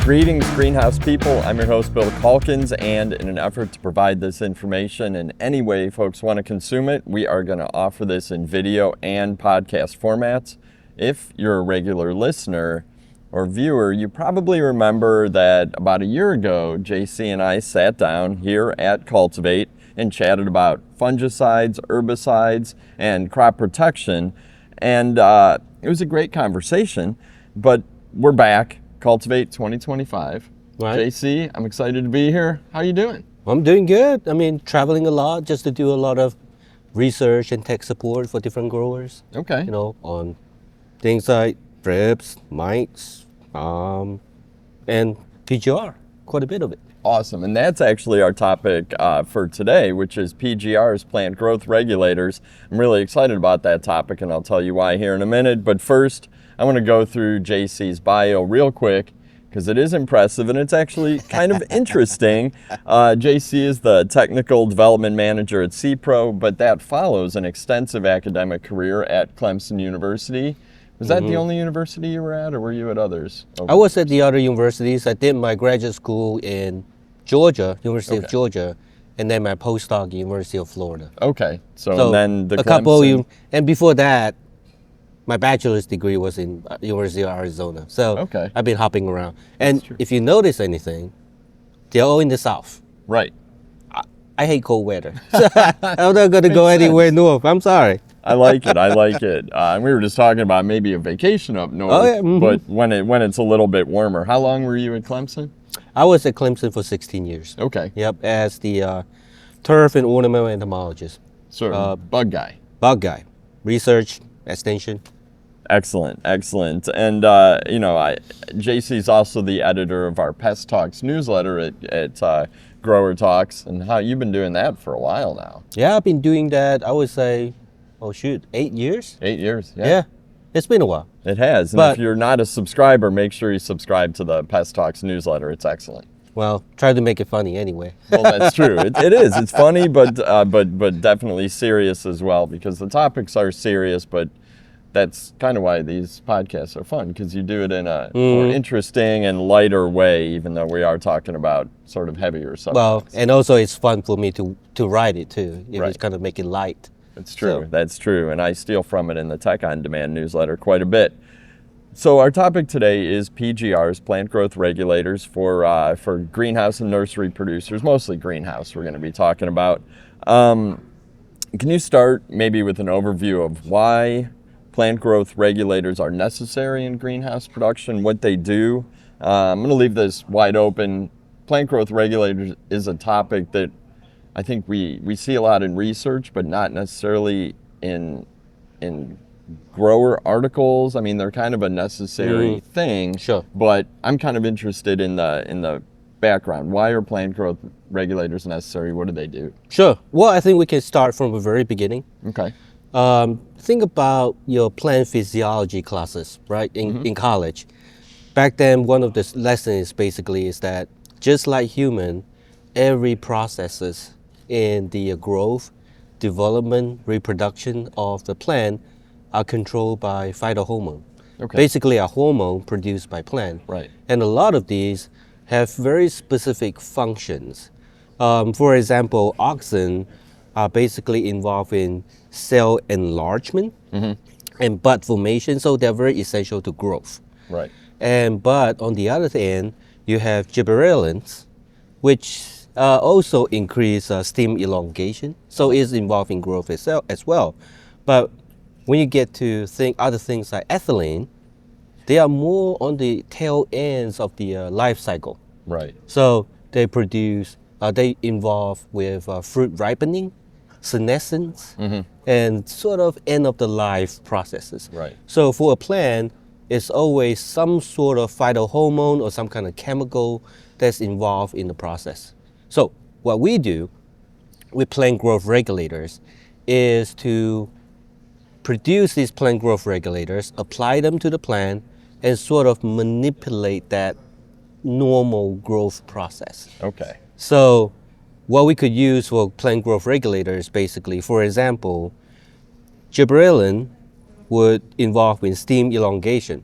Greetings, greenhouse people. I'm your host, Bill Calkins, and in an effort to provide this information in any way folks want to consume it, we are going to offer this in video and podcast formats. If you're a regular listener or viewer, you probably remember that about a year ago, JC and I sat down here at Cultivate and chatted about fungicides, herbicides, and crop protection. And it was a great conversation, but we're back. Cultivate 2025. Right. JC, I'm excited to be here. How you doing? I'm doing good. I mean, traveling a lot just to do a lot of research and tech support for different growers. Okay. You know, on things like thrips, mites, and PGR, quite a bit of it. Awesome. And that's actually our topic for today, which is PGRs, plant growth regulators. I'm really excited about that topic, and I'll tell you why here in a minute. But first, I want to go through JC's bio real quick because it is impressive and it's actually kind of interesting. JC is the Technical Development Manager at SePRO, but that follows an extensive academic career at Clemson University. Was that the only university you were at, or were you at others? I was at the other universities. I did my graduate school in Georgia, University of Georgia, and then my postdoc, University of Florida. Okay, so then the a Clemson... couple, and before that, my bachelor's degree was in University of Arizona. So I've been hopping around. And if you notice anything, they're all in the South. Right. I hate cold weather. I'm not going to go anywhere north. I'm sorry. I like it. I like it. And we were just talking about maybe a vacation up north, but when it's a little bit warmer. How long were you at Clemson? I was at Clemson for 16 years. Okay. Yep, as the turf and ornamental entomologist. So bug guy. Bug guy. Research, extension. Excellent, excellent. And, JC's also the editor of our PestTalks newsletter at GrowerTalks. And how you've been doing that for a while now. Yeah, I've been doing that, I would say, 8 years? 8 years, yeah. It's been a while. It has. And if you're not a subscriber, make sure you subscribe to the PestTalks newsletter. It's excellent. Well, try to make it funny anyway. Well, that's true. It is. It's funny, but definitely serious as well, because the topics are serious, but that's kind of why these podcasts are fun, because you do it in a more interesting and lighter way, even though we are talking about sort of heavier subjects. Well, and also it's fun for me to write it too. It's kind of make it light. That's true. That's true. And I steal from it in the Tech on Demand newsletter quite a bit. So our topic today is PGRs, plant growth regulators for greenhouse and nursery producers, mostly greenhouse we're going to be talking about. Can you start maybe with an overview of why plant growth regulators are necessary in greenhouse production, what they do? I'm going to leave this wide open. Plant growth regulators is a topic that I think we see a lot in research, but not necessarily in grower articles. I mean, they're kind of a necessary thing. Sure. But I'm kind of interested in the background. Why are plant growth regulators necessary? What do they do? Sure. Well, I think we can start from the very beginning. Okay. Think about your plant physiology classes, right, in college. Back then, one of the lessons basically is that just like human, every processes in the growth, development, reproduction of the plant are controlled by phytohormone. Okay. Basically a hormone produced by plant. Right. And a lot of these have very specific functions. For example, auxin are basically involved in cell enlargement and bud formation, so they're very essential to growth. Right. But on the other hand, you have gibberellins, which also increase stem elongation, so it's involved in growth itself as well. But when you get to other things like ethylene, they are more on the tail ends of the life cycle. Right. So they produce, they involve with fruit ripening, senescence, and sort of end of the life processes. Right. So for a plant, it's always some sort of phytohormone or some kind of chemical that's involved in the process. So what we do with plant growth regulators is to produce these plant growth regulators, apply them to the plant, and sort of manipulate that normal growth process. Okay. So what we could use for plant growth regulators, basically, for example, gibberellin would involve in stem elongation.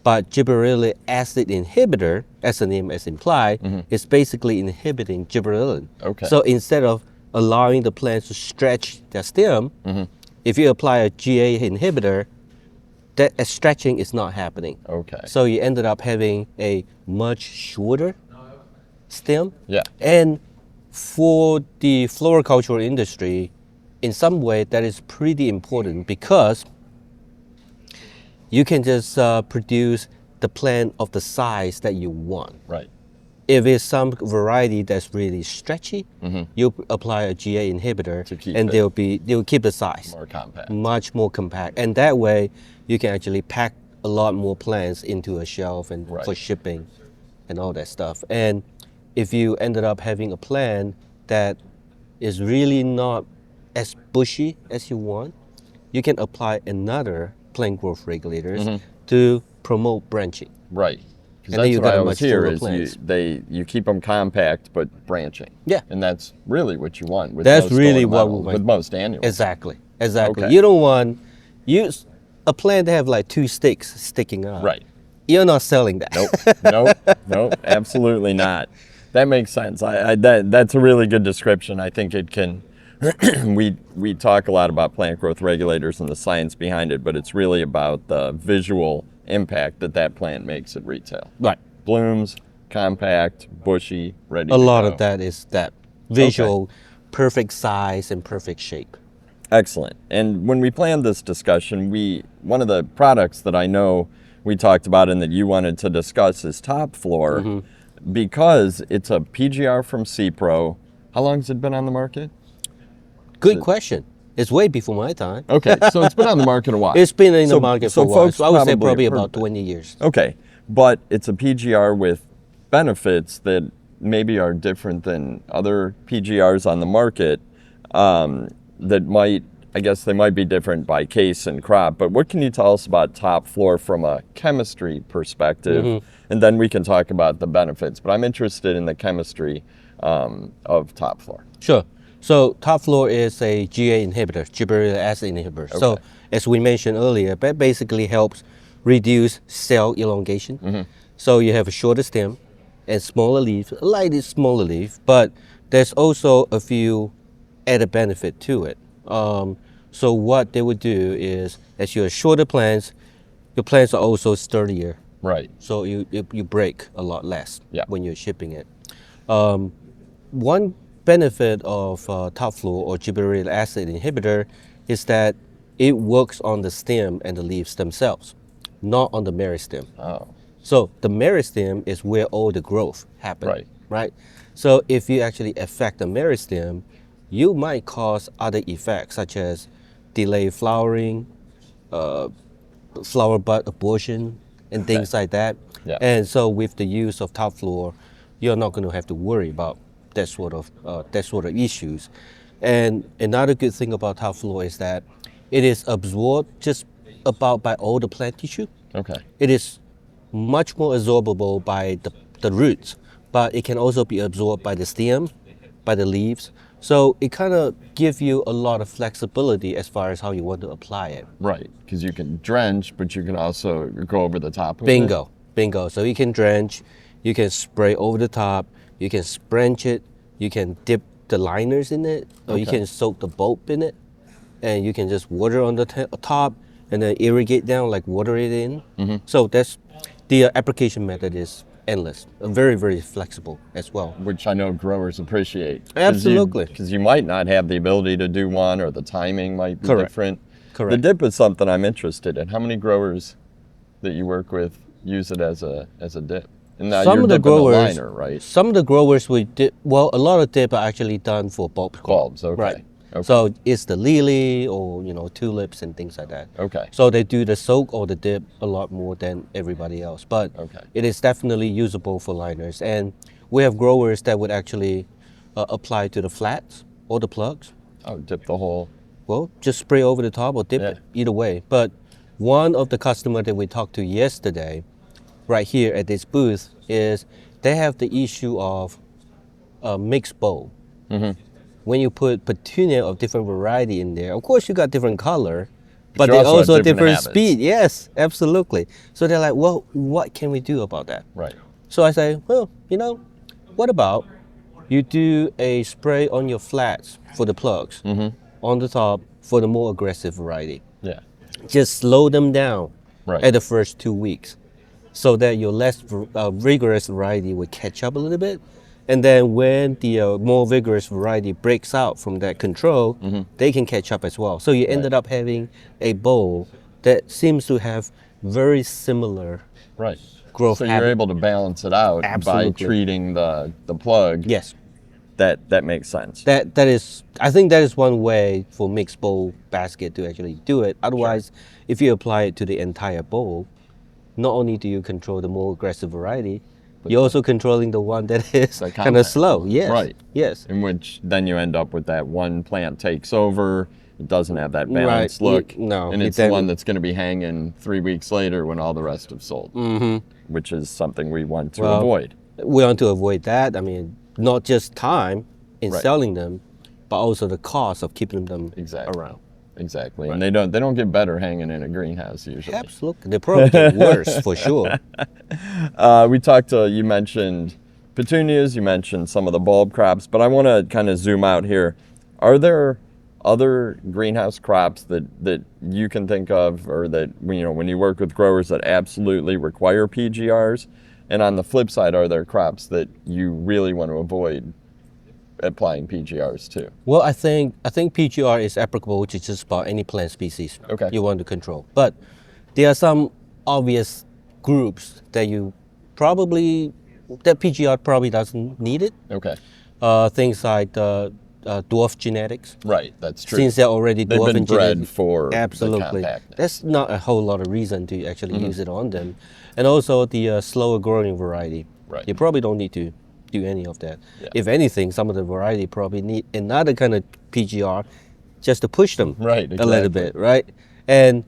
But gibberellic acid inhibitor, as the name is implied, is basically inhibiting gibberellin. Okay. So instead of allowing the plants to stretch their stem, if you apply a GA inhibitor, that stretching is not happening. Okay. So you ended up having a much shorter stem. Yeah. And for the floriculture industry, in some way that is pretty important because you can just produce the plant of the size that you want. Right. If it's some variety that's really stretchy, you apply a GA inhibitor, To keep and it they'll keep the size more compact. much more compact, and that way you can actually pack a lot more plants into a shelf and Right. for shipping and all that stuff. And if you ended up having a plant that is really not as bushy as you want, you can apply another plant growth regulators to promote branching. Right. Because And then that's you what got I a always much hear fuller is plants. you keep them compact but branching. Yeah. And that's really what you want with That's most really what we ornamentals, want. with most annuals. Exactly. Okay. You don't want a plant to have like 2 sticks sticking up. Right. You're not selling that. Nope, absolutely not. That makes sense. That's a really good description. I think it can. we talk a lot about plant growth regulators and the science behind it, but it's really about the visual impact that plant makes at retail. Right. Blooms, compact, bushy, ready. A to lot go. of that is that visual, perfect size and perfect shape. Excellent. And when we planned this discussion, one of the products that I know we talked about and that you wanted to discuss is Topflor, because it's a PGR from SePRO. How long has it been on the market? Good question. It's way before my time. Okay, so it's been on the market a while. It's been in the market for a while. Folks So I would say probably have heard about of it. 20 years. Okay, but it's a PGR with benefits that maybe are different than other PGRs on the market. I guess they might be different by case and crop. But what can you tell us about Topflor from a chemistry perspective? And then we can talk about the benefits. But I'm interested in the chemistry of Topflor. Sure. So Topflor is a GA inhibitor, gibberellic acid inhibitor. So Okay. as we mentioned earlier, that basically helps reduce cell elongation. So you have a shorter stem and smaller leaf, slightly smaller leaf, but there's also a few added benefit to it. So what they would do is, as you have shorter plants, your plants are also sturdier. Right. So you break a lot less Yeah. when you're shipping it. One benefit of Topflor or gibberellic acid inhibitor is that it works on the stem and the leaves themselves, not on the meristem. Oh. So the meristem is where all the growth happens. Right. So if you actually affect the meristem, you might cause other effects such as delayed flowering, flower bud abortion, and things like that. Yeah. And so with the use of Topflor, you're not going to have to worry about that sort of issues. And another good thing about Topflor is that it is absorbed just about by all the plant tissue. Okay. It is much more absorbable by the roots, but it can also be absorbed by the stem, by the leaves. So it kind of gives you a lot of flexibility as far as how you want to apply it. Right, because you can drench, but you can also go over the top of it. Bingo. So you can drench, you can spray over the top, you can sprench it, you can dip the liners in it, or you Okay. can soak the bulb in it, and you can just water on the top and then irrigate down, like water it in. So that's the application method is endless, very, very flexible as well. Which I know growers appreciate. Absolutely. Because you might not have the ability to do one, or the timing might be Correct. different. Correct. The dip is something I'm interested in. How many growers that you work with use it as a dip? And now Some you're of the dipping growers, liner, right? some of the growers we dip. Well, a lot of dip are actually done for bulb. Bulbs, okay. Right. Okay. So it's the lily or tulips and things like that. Okay. So they do the soak or the dip a lot more than everybody else, but Okay. it is definitely usable for liners. And we have growers that would actually apply to the flats or the plugs. Oh, dip the whole. Well, just spray over the top or dip Yeah. it, either way. But one of the customer that we talked to yesterday, right here at this booth, is they have the issue of mixed bulb. When you put petunia of different variety in there, of course you got different color, but you they also have also different different habits. speed. Yes, absolutely. So they're like, well, what can we do about that? Right. So I say, well, what about you do a spray on your flats for the plugs, on the top for the more aggressive variety. Yeah. Just slow them down Right. at the first 2 weeks so that your less vigorous variety will catch up a little bit. And then when the more vigorous variety breaks out from that control, they can catch up as well. So you ended up having a bowl that seems to have very similar Right. growth So you're habit. able to balance it out by Absolutely. treating the plug. Yes. That makes sense. That is, I think that is one way for mixed bowl basket to actually do it. Otherwise, if you apply it to the entire bowl, not only do you control the more aggressive variety, you're also controlling the one that is The kind of compact slow. one. Yes. Right. Yes. In which then you end up with that one plant takes over. It doesn't have that balanced Right. look. No, And it it's the one then- that's going to be hanging 3 weeks later when all the rest have sold. Which is something we want to Well, avoid. We want to avoid that. I mean, not just time in Right. selling them, but also the cost of keeping them Exactly. around. Exactly. And they don't get better hanging in a greenhouse usually. Absolutely. They probably get worse for sure. You mentioned petunias, you mentioned some of the bulb crops, but I want to kind of zoom out here. Are there other greenhouse crops that you can think of, or that when you work with growers that absolutely require PGRs? And on the flip side, are there crops that you really want to avoid applying PGRs to? Well, I think PGR is applicable to just about any plant species Okay. you want to control. But there are some obvious groups that PGR probably doesn't need it. Okay. Things like dwarf genetics. Right, that's true. Since they're already They've dwarf been in bred genetics. for the Absolutely. compactness. That's not a whole lot of reason to actually use it on them. And also the slower growing variety. Right. You probably don't need to do any of that. Yeah. If anything, some of the variety probably need another kind of PGR just to push them Right, a little exactly. bit, right? And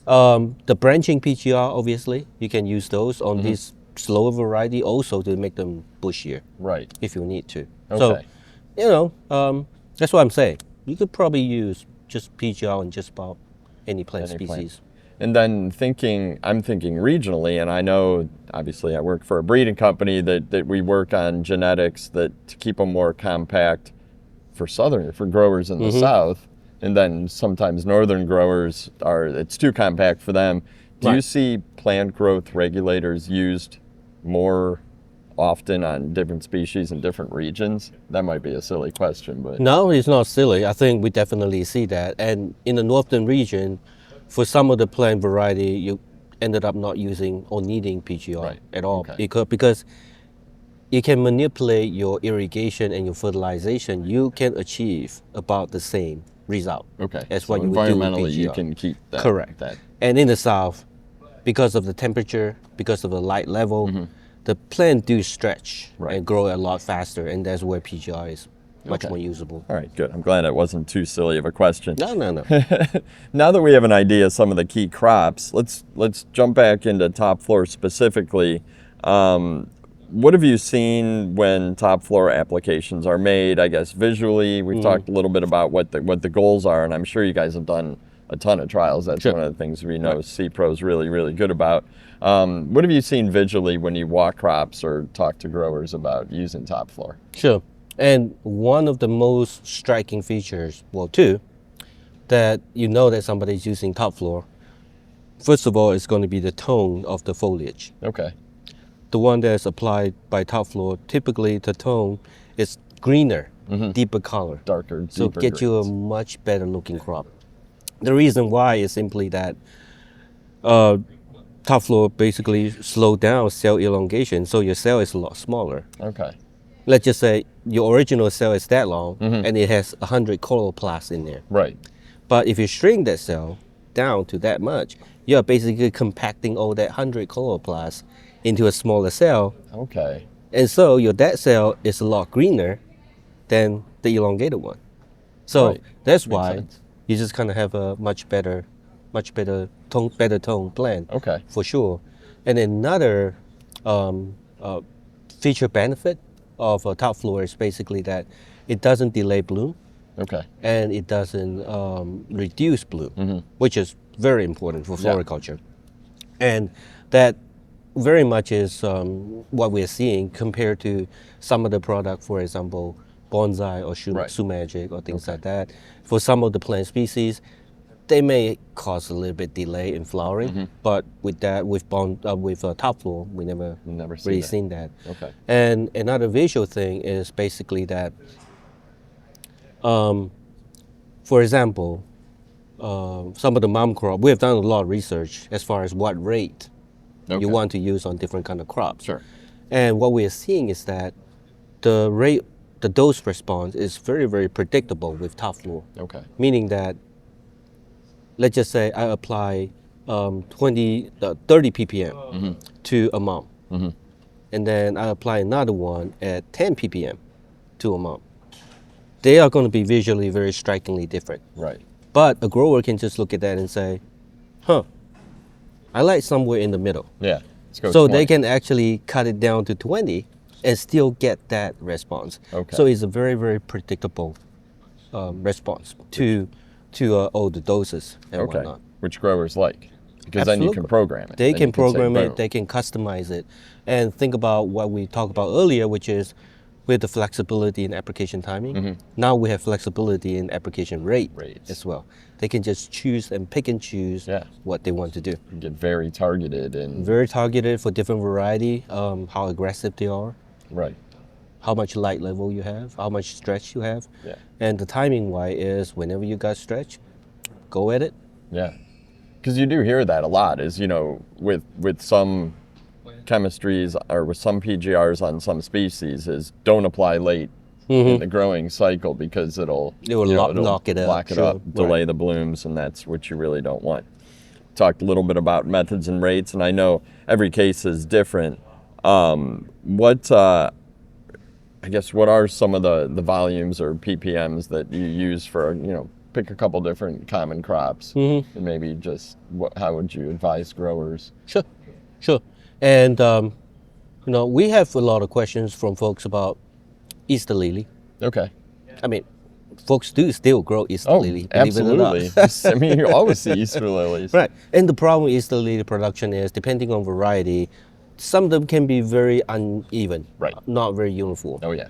the branching PGR, obviously, you can use those on this slower variety also to make them bushier Right. if you need to. Okay. So, that's what I'm saying. You could probably use just PGR on just about any plant Any species. plant. And then I'm thinking regionally, and I know obviously I work for a breeding company that we work on genetics to keep them more compact for growers in the south, and then sometimes northern growers it's too compact for them. Do you Right. see plant growth regulators used more often on different species in different regions? That might be a silly question, but No, it's not silly. I think we definitely see that. And in the northern region, for some of the plant variety, you ended up not using or needing PGR Right. at all. Okay. Because you can manipulate your irrigation and your fertilization. You can achieve about the same result. okay. That's So what you would do with environmentally, you PGR. can keep that. Correct. That And in the south, because of the temperature, because of the light level, the plant do stretch Right. and grow a lot faster, and that's where PGR is much Okay. more usable. All right, good. I'm glad it wasn't too silly of a question. No. Now that we have an idea of some of the key crops, let's jump back into Topflor specifically. What have you seen when Topflor applications are made? I guess visually, we've talked a little bit about what the goals are, and I'm sure you guys have done a ton of trials. That's Sure. one of the things we know SePRO's really, really good about. What have you seen visually when you walk crops or talk to growers about using Topflor? Sure. And one of the most striking features, well, two, that that somebody's using Topflor, first of all, it's going to be the tone of the foliage. Okay. The one that's applied by Topflor, typically the tone is greener, deeper color. Darker, So deeper get you a greens. much better looking crop. The reason why is simply that Topflor basically slow down cell elongation, so your cell is a lot smaller. Okay. Let's just say your original cell is that long and it has 100 chloroplasts in there. Right. But if you shrink that cell down to that much, you're basically compacting all that 100 chloroplasts into a smaller cell. Okay. And so your dead cell is a lot greener than the elongated one. So Right. that's Makes why sense. you just kind of have a much better tone plant. Okay. For sure. And another feature benefit of Topflor is basically that it doesn't delay bloom. Okay. and it doesn't reduce bloom, which is very important for floriculture. And that very much is what we're seeing compared to some of the product, for example, bonsai or Right. sumagic or things like that. For some of the plant species, they may cause a little bit delay in flowering, but with that, with Topflor, we never really that. seen that. Okay. And another visual thing is basically that, for example, some of the mom crop, we have done a lot of research as far as what rate you want to use on different kind of crops. Sure. And what we are seeing is that the rate, the dose response is very, very predictable with Topflor. Okay. Meaning that, let's just say I apply 30 ppm to a mom. And then I apply another one at 10 ppm to a mom. They are going to be visually very strikingly different. Right. But a grower can just look at that and say, huh, I like somewhere in the middle. Yeah. Let's go So 20. they can actually cut it down to 20 and still get that response. Okay. So it's a very, very predictable response to all the doses and Okay. whatnot. Which growers like. Because then you can Absolutely. program it. They Then can you say, program boom. it, they can customize it. And think about what we talked about earlier, which is with the flexibility in application timing. Now we have flexibility in application Rates. as well. They can just choose and pick and choose what they want to do. You get very targeted and Very targeted for different variety, how aggressive they are, right. how much light level you have, how much stretch you have. Yeah. And the timing wise is whenever you got stretch, go at it. Yeah. Because you do hear that a lot is, with some chemistries or with some PGRs on some species is don't apply late in the growing cycle because it will lock it up. lock it Sure. up, delay the blooms, and that's what you really don't want. Talked a little bit about methods and rates, and I know every case is different. What are some of the volumes or ppms that you use for, pick a couple different common crops and maybe just how would you advise growers? Sure. And, we have a lot of questions from folks about Easter lily. Okay. I mean, folks do still grow Easter Oh, lily, believe it or not. absolutely. I mean, you always see Easter lilies. Right. And the problem with Easter lily production is, depending on variety, some of them can be very uneven, Right. Not very uniform. Oh, yeah.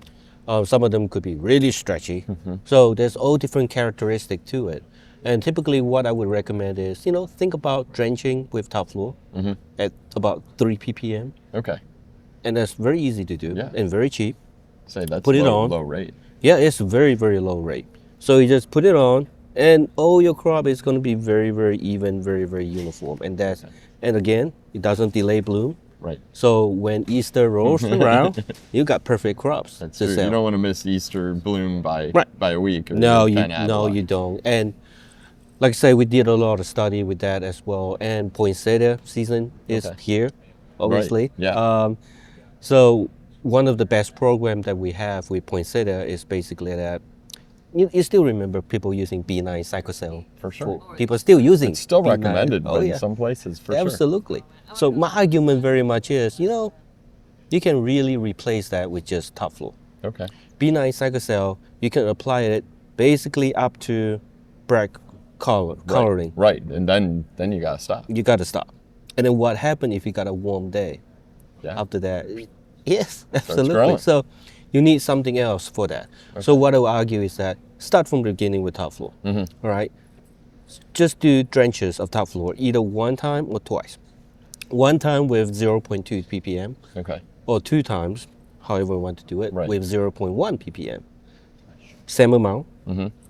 Some of them could be really stretchy. So there's all different characteristic to it. And typically what I would recommend is, think about drenching with Topflor at about 3 ppm. Okay. And that's very easy to do and very cheap. Say that's Put it low, on. low rate. Yeah, it's very, very low rate. So you just put it on and all your crop is going to be very, very even, very, very uniform. And and again, it doesn't delay bloom. Right. So when Easter rolls around, you got perfect crops. That's to true. sell. You don't want to miss Easter bloom by a week. Or No, you kinda out of luck. you don't. And like I say, we did a lot of study with that as well. And poinsettia season is here, obviously. Right. Yeah. So one of the best programs that we have with poinsettia is basically that you still remember people using B9 cycocell. For sure. People still using It's still B9. recommended Oh, in yeah. some places, for sure. Absolutely. So my argument very much is, you can really replace that with just Topflor. Okay. B9 cycocell, you can apply it basically up to black coloring. Right. And then you got to stop. You got to stop. And then what happens if you got a warm day? Yeah. After that, yes, absolutely. growing. So you need something else for that. So what I would argue is that start from the beginning with Topflor. All right. Just do drenches of Topflor either one time or twice. One time with 0.2 ppm. Okay. Or two times, however you want to do it, Right. with 0.1 ppm. Same amount,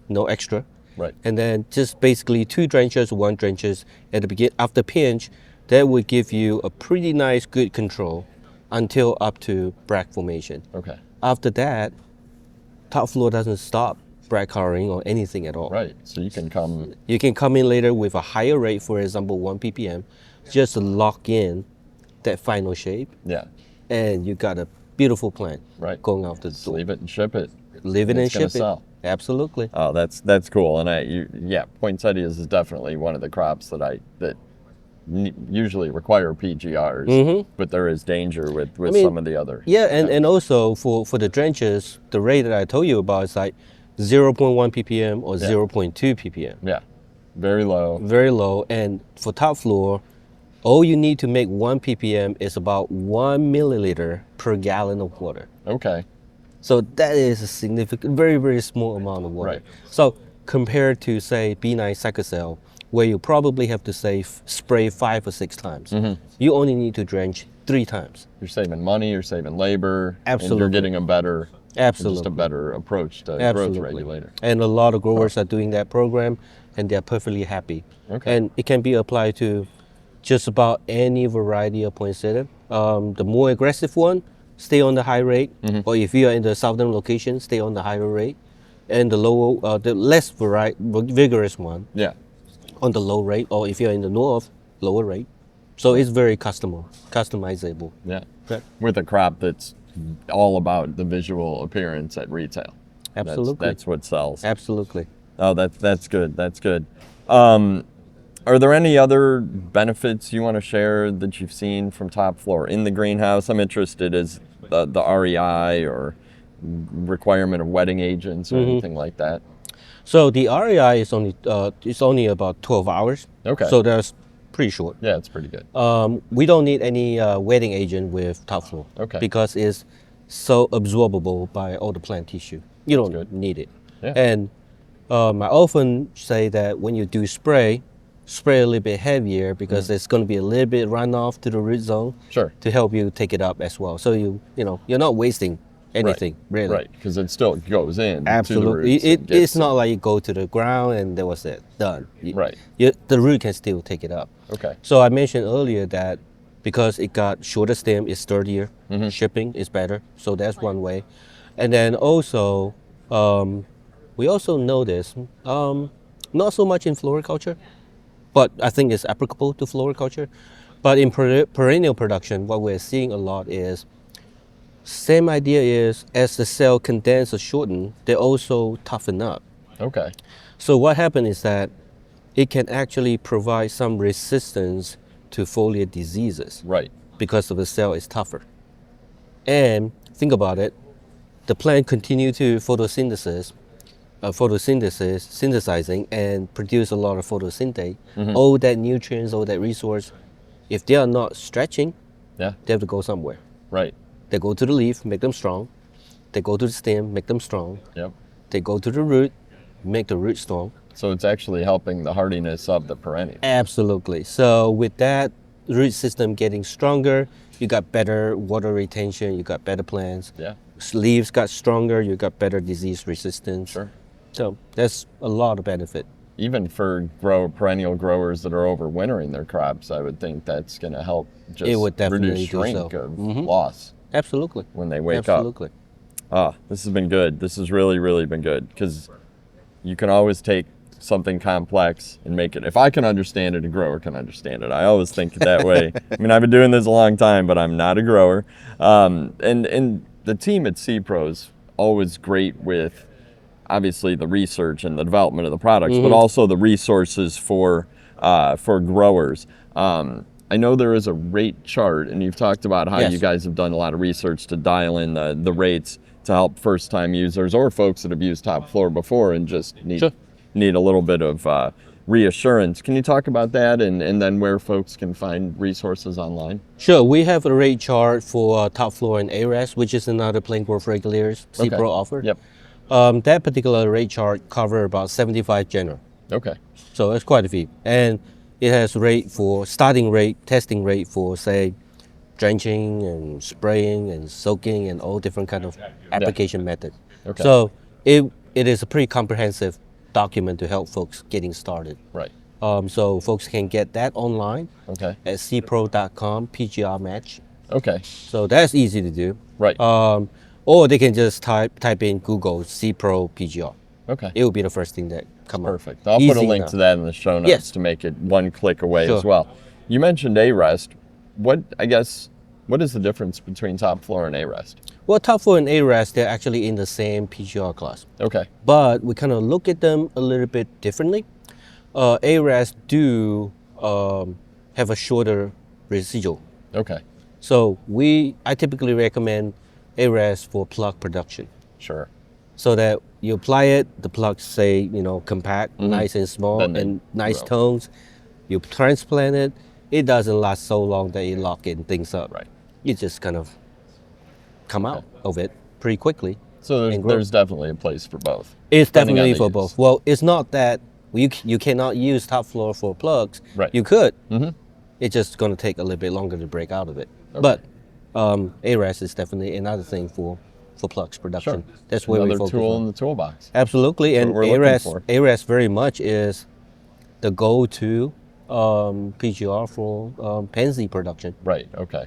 no extra. Right. And then just basically two drenches, one drenches at the beginning. After pinch, that would give you a pretty nice, good control until up to brag formation. Okay. After that, Topflor doesn't stop brag coloring or anything at all. Right. So you can come. You can come in later with a higher rate, for example, 1 ppm, just to lock in that final shape, Yeah. and you got a beautiful plant Right. going out the Just door. leave it and ship it. Leave it and it's gonna ship it. sell. Absolutely. Oh, that's cool. And poinsettias is definitely one of the crops that usually require PGRs, but there is danger with some of the other. Yeah, and also for the drenches, the rate that I told you about is like 0.1 ppm or Yeah. 0.2 ppm. Yeah. Very low. Very low. And for Topflor, all you need to make 1 ppm is about 1 milliliter per gallon of water. Okay. So that is a significant, very, very small amount of water. Right. So compared to, say, B9 Cycocel, where you probably have to spray 5 or 6 times, you only need to drench 3 times. You're saving money, you're saving labor, and Absolutely. you're getting a better, Absolutely. just a better approach to Absolutely. growth regulator. And a lot of growers are doing that program, and they're perfectly happy. Okay. And it can be applied to just about any variety of poinsettia. The more aggressive one, stay on the high rate, or if you are in the southern location, stay on the higher rate. And the lower, the less vigorous one, Yeah. on the low rate, or if you're in the north, lower rate. So it's very customizable. Yeah. Okay. With a crop that's all about the visual appearance at retail. Absolutely. That's what sells. Absolutely. Oh, that's good. That's good. Are there any other benefits you want to share that you've seen from Topflor in the greenhouse? I'm interested as the REI or requirement of wetting agents or anything like that. So the REI is only about 12 hours. Okay. So that's pretty short. Yeah, it's pretty good. We don't need any wetting agent with Topflor. Okay. Because it's so absorbable by all the plant tissue. You don't need it. Yeah. And I often say that when you do spray a little bit heavier because there's going to be a little bit runoff to the root zone. Sure. To help you take it up as well. So you're not wasting anything, really. Right, because it still goes in. Absolutely. To the roots. It's not like you go to the ground and that was it, done. Right. The root can still take it up. Okay. So I mentioned earlier that because it got shorter stem, it's sturdier, shipping is better. So that's one way. And then also, we also notice, not so much in floriculture, but I think it's applicable to floriculture. But in perennial production, what we're seeing a lot is, same idea is as the cell condense or shorten, they also toughen up. Okay. So what happens is that it can actually provide some resistance to foliar diseases. Right. Because of the cell is tougher. And think about it, the plant continue to synthesizing and produce a lot of photosynthate. All that nutrients, all that resource, if they are not stretching, Yeah. they have to go somewhere. Right. They go to the leaf, make them strong. They go to the stem, make them strong. Yep. They go to the root, make the root strong. So it's actually helping the hardiness of the perennial. Absolutely. So with that root system getting stronger, you got better water retention, you got better plants. Yeah. Leaves got stronger, you got better disease resistance. Sure. So that's a lot of benefit. Even for perennial growers that are overwintering their crops, I would think that's going to help just It would definitely reduce do shrink so. of loss Absolutely. when they wake Absolutely. up. This has been good. This has really, really been good because you can always take something complex and make it. If I can understand it, a grower can understand it. I always think that way. I mean, I've been doing this a long time, but I'm not a grower. And the team at SePRO's always great with obviously the research and the development of the products, but also the resources for growers. I know there is a rate chart, and you've talked about how you guys have done a lot of research to dial in the rates to help first-time users or folks that have used Topflor before and just need a little bit of reassurance. Can you talk about that and then where folks can find resources online? Sure. We have a rate chart for Topflor and ARES, which is another plant growth regulators SePRO offer. Yep. That particular rate chart covers about 75 genera. Okay. So it's quite a few. And it has testing rate for, say, drenching and spraying and soaking and all different kind of application methods. Okay. So it is a pretty comprehensive document to help folks getting started. Right. So folks can get that online Okay. at SePRO.com, PGR match. Okay. So that's easy to do. Right. Or they can just type in Google SePRO PGR. Okay. It will be the first thing that come up. Perfect. I'll put a Easy link enough. to that in the show notes Yes. to make it one click away Sure. as well. You mentioned ARES. What is the difference between Topflor and ARES? Well, Topflor and ARES, they're actually in the same PGR class. Okay. But we kind of look at them a little bit differently. ARES do have a shorter residual. Okay. So I typically recommend ARES for plug production. Sure. so that you apply it, the plugs say, compact, nice and small, Then they and nice grow. tones. You transplant it, it doesn't last so long that you lock in things up. Right. You just kind of come out of it pretty quickly. So and grow. there's definitely a place for both. It's depending on definitely the for use. both. Well, it's not that you cannot use Topflor for plugs. Right. You could. Mm-hmm. It's just going to take a little bit longer to break out of it. Okay. But ARES is definitely another thing for plugs production. Sure. That's where we Another focus tool on. in the toolbox. Absolutely, That's and what we're looking for. ARES very much is the go-to PGR for pansy production. Right. Okay.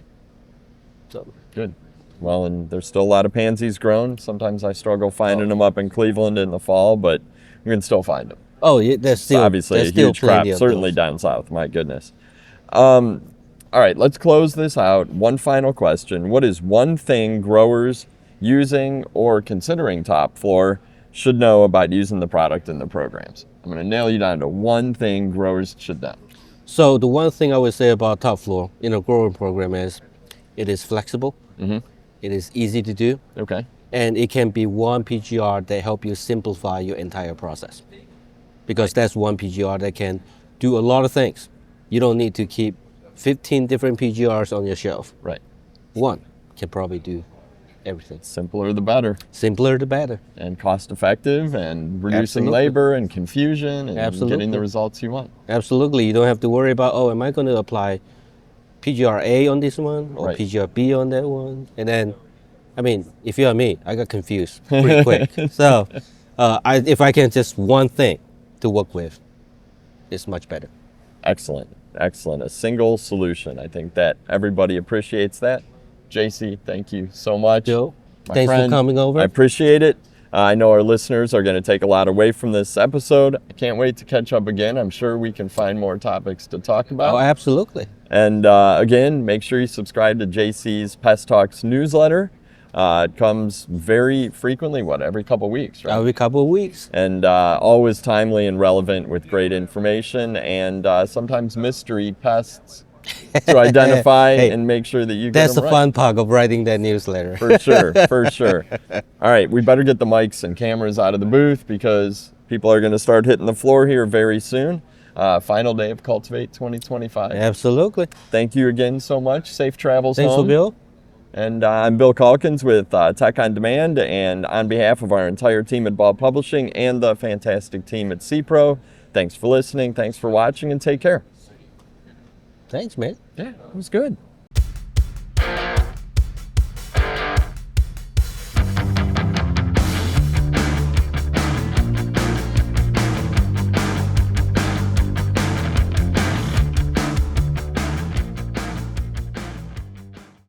So Good. Well, and there's still a lot of pansies grown. Sometimes I struggle finding them up in Cleveland in the fall, but you can still find them. oh, yeah, there's It's still obviously there's a still huge crop, plenty of certainly those. down south. My goodness. All right, let's close this out. One final question. What is one thing growers using or considering Topflor should know about using the product in the programs? I'm going to nail you down to one thing growers should know. So the one thing I would say about Topflor in a growing program is it is flexible, it is easy to do, Okay. and it can be one PGR that help you simplify your entire process. Because that's one PGR that can do a lot of things. You don't need to keep 15 different PGRs on your shelf. Right. One can probably do everything. Simpler the better, Simpler the better. and cost effective, and reducing Absolutely. labor and confusion, and Absolutely. getting the results you want. Absolutely. You don't have to worry about, oh, am I going to apply PGR-A on this one or Right. PGR-B on that one? And then, I mean, if you're me, I got confused pretty quick. So if I can just one thing to work with, it's much better. Excellent. Excellent. A single solution. I think that everybody appreciates that. JC, thank you so much. Joe, My thanks for friend, coming over. I appreciate it. I know our listeners are going to take a lot away from this episode. I can't wait to catch up again. I'm sure we can find more topics to talk about. Oh, absolutely. And again, make sure you subscribe to JC's PestTalks newsletter. It comes very frequently, every couple weeks, right? Every couple of weeks. And always timely and relevant with great information and sometimes mystery pests to identify Hey, and make sure that you get That's the them right. fun part of writing that newsletter. For sure, for sure. All right, we better get the mics and cameras out of the booth because people are going to start hitting the floor here very soon. Final day of Cultivate 2025. Absolutely. Thank you again so much. Safe travels Thanks home. for Bill. And I'm Bill Calkins with Tech on Demand, and on behalf of our entire team at Ball Publishing and the fantastic team at SePRO, thanks for listening, thanks for watching, and take care. Thanks, man. Yeah, it was good.